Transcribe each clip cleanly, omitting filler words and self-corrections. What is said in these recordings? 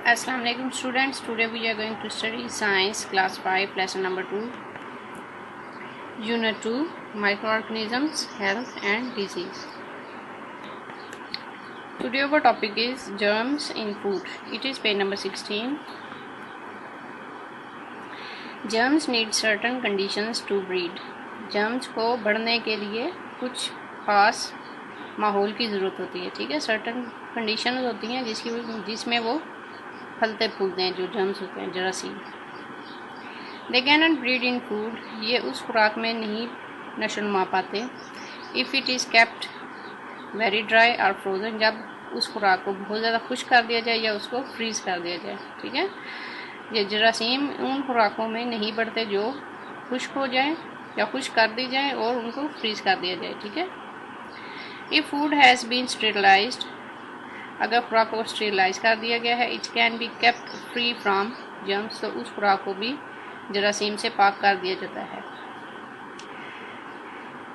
Assalamu alaikum students. Today we are going to study science class 5 lesson number 2 unit 2 microorganisms, health and disease. Today our topic is germs in food. It is page number 16. Germs need certain conditions to breed. germs को बढ़ने के लिए कुछ खास माहौल की ज़रूरत होती है. ठीक है, सर्टन कंडीशंस होती हैं जिसमें वो फलते फूलते हैं. जो जर्म्स होते हैं जरासीम. They can not breed in food. ये उस खुराक में नहीं नशोनुमा पाते. If it is kept very dry और फ्रोज़न. जब उस खुराक को बहुत ज़्यादा खुश्क कर दिया जाए या उसको फ्रीज़ कर दिया जाए. ठीक है, ये जरासीम उन खुराकों में नहीं बढ़ते जो खुश्क हो जाए या खुश्क कर दी जाए और उनको फ्रीज़ कर दिया जाए. ठीक है. If food has been sterilised. अगर खुराक को स्टेरिलाइज कर दिया गया है. It can be kept free from germs. तो उस खुराक को भी जरासीम से पाक कर दिया जाता है.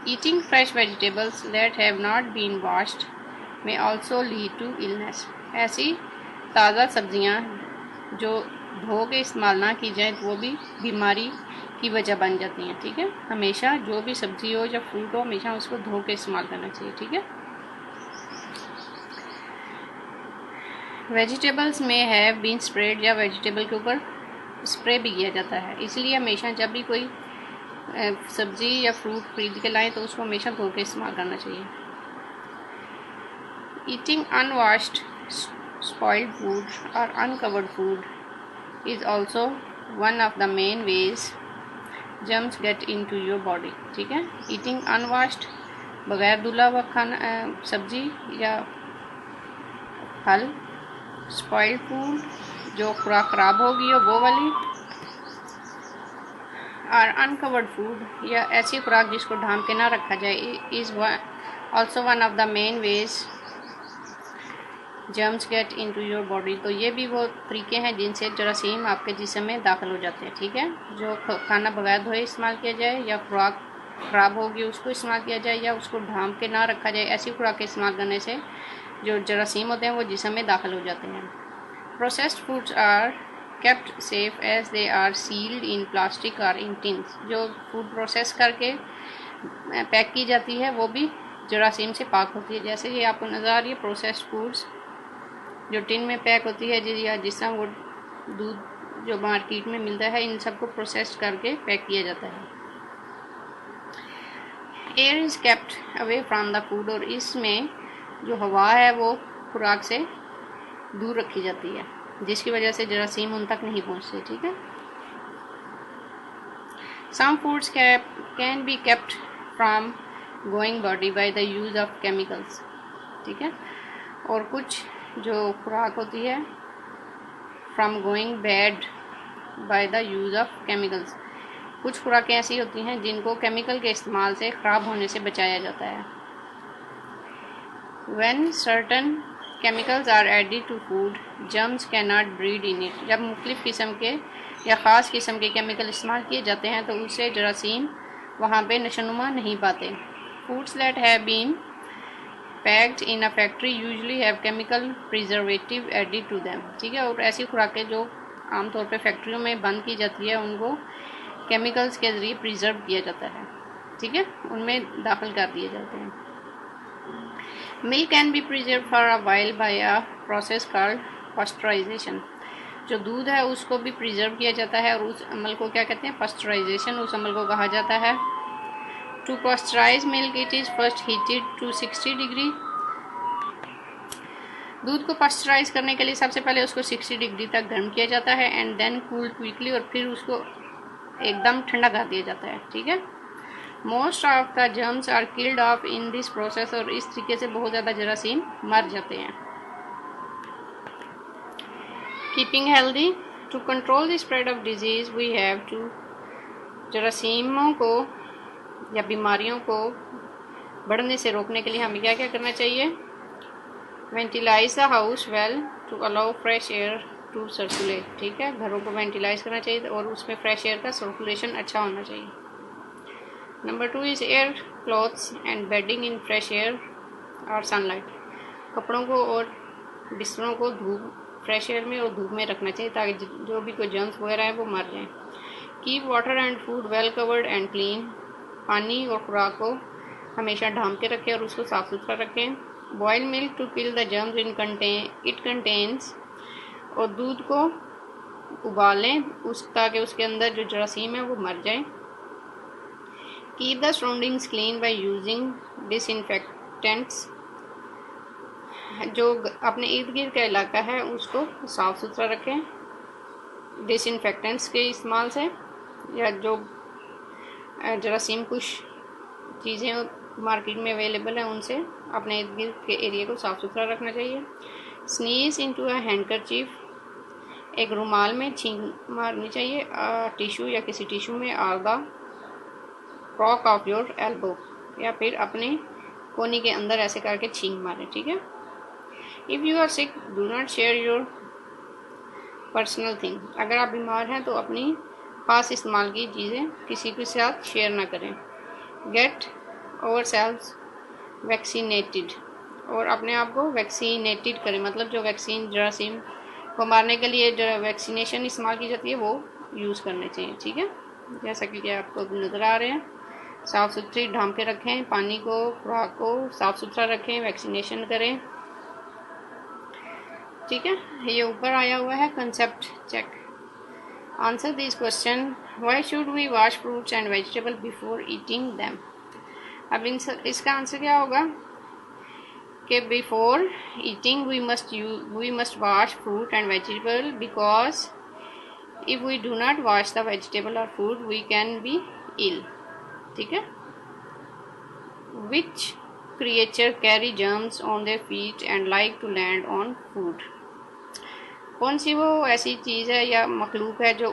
Eating fresh vegetables that have not been washed may also lead to illness. ऐसी ताज़ा सब्जियां जो धो के इस्तेमाल ना की जाए तो वो भी बीमारी की वजह बन जाती हैं. ठीक है, हमेशा जो भी सब्जी हो या फ्रूट हो हमेशा उसको धो के इस्तेमाल करना चाहिए. ठीक है. वेजिटेबल्स में हैव बीन स्प्रेड. या वेजिटेबल के ऊपर स्प्रे भी किया जाता है. इसलिए हमेशा जब भी कोई सब्जी या फ्रूट खरीद के लाएं तो उसको हमेशा धो के इस्तेमाल करना चाहिए. ईटिंग अनवॉश्ड स्पॉइल्ड फूड और uncovered food is also one of the main ways germs get into your body. ठीक है. ईटिंग अनवॉश्ड बगैर धुला हुआ खाना सब्जी या फल. स्पॉइल्ड फूड जो खुराक ख़राब होगी हो वो वाली. और अनकवर्ड फूड या ऐसी खुराक जिसको ढांप के ना रखा जाए is also one of the main ways germs get into your body. तो ये भी वो तरीके हैं जिनसे जरासीम आपके जिस्म में दाखिल हो जाते हैं. ठीक है. जो खाना बगैर धोए इस्तेमाल किया जाए या खुराक ख़राब होगी उसको इस्तेमाल किया जाए या उसको ढांप के ना रखा जाए. ऐसी खुराक इस्तेमाल करने से जो जरासीम होते हैं वो जिस्म में दाखिल हो जाते हैं. Processed foods are kept safe as they are sealed in plastic और इन टिन्स. जो फूड प्रोसेस करके पैक की जाती है वो भी जरासीम से पाक होती है. जैसे ये आपको नज़र आ रही है प्रोसेस्ड फूड्स जो टिन में पैक होती है या जिस तरह वो दूध जो मार्केट में मिलता है इन सबको प्रोसेस करके पैक किया जाता है. Air is kept away from the food. और इसमें जो हवा है वो खुराक से दूर रखी जाती है जिसकी वजह से जरासीम उन तक नहीं पहुंचते. ठीक है. Some foods can be kept from going body by the use of chemicals. ठीक है. और कुछ जो खुराक होती है from going bad by the use of chemicals. कुछ खुराकें ऐसी होती हैं जिनको केमिकल के इस्तेमाल से ख़राब होने से बचाया जाता है. When certain chemicals are added to food, germs cannot breed in it. जब मुख्तलिफ़ किस्म के या ख़ास किस्म के केमिकल इस्तेमाल किए जाते हैं तो उससे जरासीम वहाँ पे नशोनुमा नहीं पाते. Foods that have been packed in a factory usually have chemical preservative added to them. ठीक है. और ऐसी खुराकें जो आमतौर पे फैक्ट्रियों में बंद की जाती है उनको केमिकल्स के ज़रिए प्रिजर्व किया जाता है. ठीक है, उनमें दाखिल कर दिए जाते हैं. Milk can be preserved for a while by a process called pasteurization. जो दूध है उसको भी प्रिजर्व किया जाता है और उस अमल को क्या कहते हैं पास्चराइजेशन. उस अमल को कहा जाता है. To pasteurise milk it is first heated to 60 degree. दूध को पास्चराइज करने के लिए सबसे पहले उसको 60 डिग्री तक गर्म किया जाता है एंड देन कूल्ड क्विकली. और फिर उसको एकदम ठंडा कर दिया जाता है. ठीक है. Most of the germs are killed off in this process. और इस तरीके से बहुत ज़्यादा जरासीम मर जाते हैं. Keeping healthy. To control the spread of disease we have to. जरासीमों को या बीमारियों को बढ़ने से रोकने के लिए हमें क्या क्या करना चाहिए. Ventilate the house well to allow fresh air to circulate. ठीक है, घरों को वेंटिलाइज करना चाहिए और उसमें फ्रेश एयर का सर्कुलेशन अच्छा होना चाहिए. Number 2 is air clothes and bedding in fresh air और सनलाइट. कपड़ों को और बिस्तरों को धूप फ्रेश एयर में और धूप में रखना चाहिए ताकि जो भी कोई जर्म्स वगैरह है वो मर जाएं। Keep water and food well covered and clean. पानी और खुराक को हमेशा ढांप के रखें और उसको साफ़ सुथरा रखें। Boil milk to kill the germs it contains. और दूध को उबालें ताकि उसके अंदर जो जरासीम है वो मर जाए। Keep the surroundings clean by using disinfectants. जो अपने इर्द गिर्द का इलाका है उसको साफ़ सुथरा रखें डिसइंफेक्टेंट्स के इस्तेमाल से, या जो जरासीम कुछ चीज़ें मार्केट में अवेलेबल हैं उनसे अपने इर्द गिर्द के एरिया को साफ़ सुथरा रखना चाहिए। Sneeze into a handkerchief. एक रुमाल में छींक मारनी चाहिए टिश्यू या किसी टिश्यू में or the crook of your elbow, या फिर अपने कोनी के अंदर ऐसे करके छींक मारें, ठीक है। If you are sick do not share your personal thing. अगर आप बीमार हैं तो अपनी खास इस्तेमाल की चीज़ें किसी के साथ शेयर ना करें। Get over selves vaccinated. और अपने आप को वैक्सीनेटेड करें, मतलब जो वैक्सीन जरासीम को मारने के लिए जो वैक्सीनेशन इस्तेमाल की जाती है वो यूज़ करने चाहिए, ठीक है। जैसा कि आपको नज़र आ रहे हैं, साफ़ सुथरी ढांप के रखें, पानी को खुराक को साफ़ सुथरा रखें, वैक्सीनेशन करें, ठीक है। ये ऊपर आया हुआ है concept check. Answer this question. Why should we wash fruits and vegetable before eating them. अब इसका आंसर क्या होगा कि before eating we must wash fruit and vegetable because if we do not wash the vegetable और food we can be ill, ठीक है। Which creature carry germs on their feet and like to land on food. कौन सी वो ऐसी चीज़ है या मखलूक है जो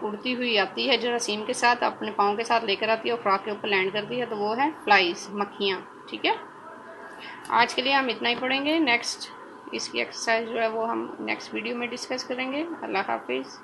उड़ती हुई आती है जरासीम के साथ, अपने पाँव के साथ लेकर आती है और खुराक के ऊपर लैंड करती है, तो वो है फ्लाइज, मक्खियाँ, ठीक है। आज के लिए हम इतना ही पढ़ेंगे। नेक्स्ट इसकी एक्सरसाइज जो है वो हम नेक्स्ट वीडियो में डिस्कस करेंगे। अल्लाह हाफिज़।